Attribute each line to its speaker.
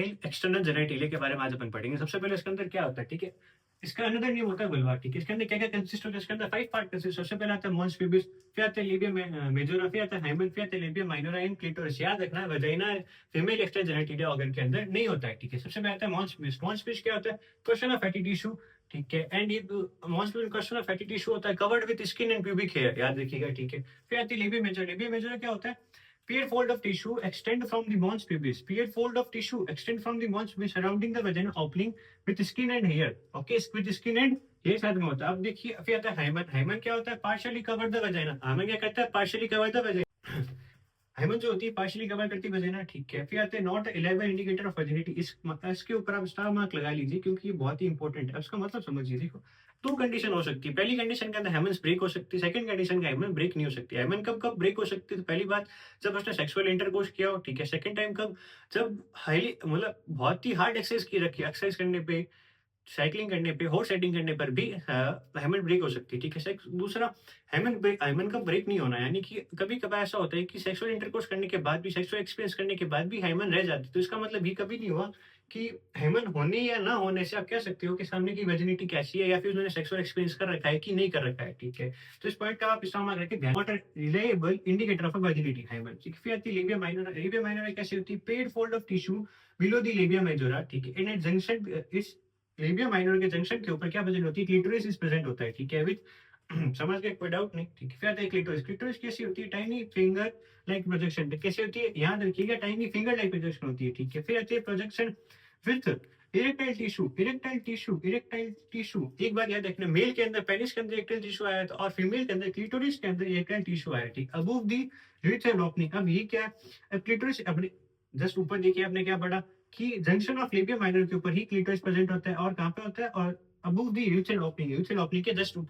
Speaker 1: External genitalia के बारे में आज अपन पढ़ेंगे। सबसे पहले इसके अंदर क्या होता है, ठीक है? इसका अनदर नेम होता है वल्वा, ठीक है? इसके अंदर क्या-क्या कंसिस्ट होता है? इसके अंदर 5 पार्ट कंसिस्ट। सबसे पहले आता है मॉन्स प्यूबिस, फिर आता है लेबियम मेजोरा, फिर आता है हाइमेन, फिर आता है लेबियम माइनोरा एंड क्लिटोरिस। याद रखना vagina female external genitalia organ के अंदर नहीं होता है, ठीक है? सबसे पहले आता है मॉन्स प्यूबिस। मॉन्स प्यूबिस क्या होता है? क्वेश्चन ऑफ फैटी टिश्यू, ठीक है? एंड ये mons pubis question of fatty tissue होता है covered with skin and pubic hair, याद रखिएगा, ठीक है? फिर आती है लेबियम मेजोरा। लेबियम मेजोरा क्या होता है? Paired fold of tissue extend from the mons pubis. Paired fold of tissue extend from the mons pubis surrounding the vagina opening with skin and hair. Okay, with skin and hair साथ में होता है। अब देखिए फिर आता है hymen. Hymen क्या होता है? Partially cover the vagina. Hymen क्या कहता है? Partially cover the vagina. Hymen जो होती है पार्शियली कवर करती है वजाइना, ठीक है? फिर आते हैं not eleven indicator of virginity. इसके ऊपर आप स्टार मार्क लगा लीजिए क्योंकि ये बहुत ही इंपॉर्टेंट है। इसका मतलब समझिए, देखो दो कंडीशन हो सकती है। पहली कंडीशन के अंदर हाइमेंस ब्रेक हो सकती है, सेकंड कंडीशन का हाइमेन ब्रेक नहीं हो सकती। हाइमेन कब कब ब्रेक हो सकती है? तो पहली बात जब उसने सेक्सुअल इंटरकोर्स किया हो, ठीक है? सेकंड टाइम कब? जब हाईली मतलब बहुत ही हार्ड एक्सरसाइज की रखी, एक्सरसाइज करने पे, साइक्लिंग करने पे, हॉर्स राइडिंग करने पर भी हाइमन ब्रेक हो सकती है, ठीक है? दूसरा, हाइमन का ब्रेक नहीं होना, यानी कि कभी कभार ऐसा होता है कि सेक्सुअल इंटरकोर्स करने के बाद भी, सेक्सुअल एक्सपीरियंस करने के बाद भी हाइमन रह जाती है। तो इसका मतलब ये कभी नहीं हुआ कि हाइमन होने या ना होने से आप कह सकते हो कि सामने की वर्जिनिटी कैसी है या फिर उन्होंने सेक्सुअल एक्सपीरियंस कर रखा है कि नहीं कर रखा है, ठीक है? तो इस पॉइंट का आप इस्तेमाल करके ध्यान, not reliable indicator of virginity hymen. फिर आती है लेबिया माइनोरा। लेबिया माइनोरा कैसी होती है? Paid fold of tissue below the labia majora, ठीक है? इन जंक्शन इस लेबिया माइनर के जंक्शन के ऊपर क्या प्रेजेंट होती है? क्लिटोरिस इज प्रेजेंट होता है, ठीक है? विद समझ गए, कोई डाउट नहीं, ठीक है? फिर आता है क्लिटोरिस। क्लिटोरिस कैसी होती है? Tiny finger like projection. कैसी होती है? याद रखिएगा, टाइनी फिंगर लाइक प्रोजेक्शन होती है, ठीक है? फिर आती है projection with erectile tissue. Erectile tissue, erectile tissue, एक बात याद रखना, मेल के अंदर पेनिस के अंदर इरेक्टाइल टिश्यू आया था और फीमेल के अंदर क्लिटोरिस के अंदर इरेक्टाइल टिश्यू आया, ठीक? अबव दी यूरिथ्रल ओपनिंग। अब ये क्या है? क्लिटोरिस अपने जस्ट ऊपर देखिए, आपने क्या पढ़ा कि जंक्शन ऑफ लेबिया माइनर के ऊपर ही क्लिटोरिस प्रेजेंट होता है और कहाँ पे होता है? और above the urethral opening, urethral opening के जस्ट ऊपर